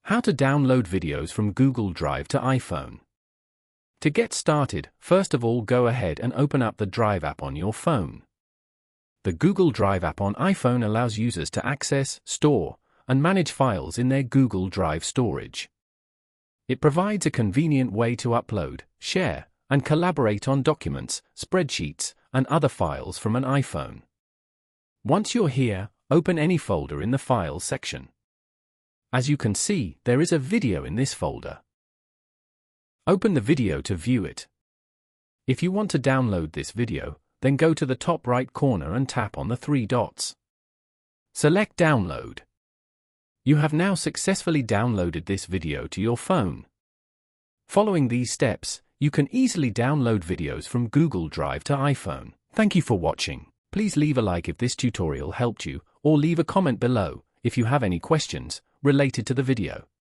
How to download videos from Google Drive to iPhone. To get started, first of all go ahead and open up the Drive app on your phone. The Google Drive app on iPhone allows users to access, store, and manage files in their Google Drive storage. It provides a convenient way to upload, share, and collaborate on documents, spreadsheets, and other files from an iPhone. Once you're here, open any folder in the Files section. As you can see, there is a video in this folder. Open the video to view it. If you want to download this video, then go to the top right corner and tap on the three dots. Select Download. You have now successfully downloaded this video to your phone. Following these steps, you can easily download videos from Google Drive to iPhone. Thank you for watching. Please leave a like if this tutorial helped you, or leave a comment below if you have any questions related to the video.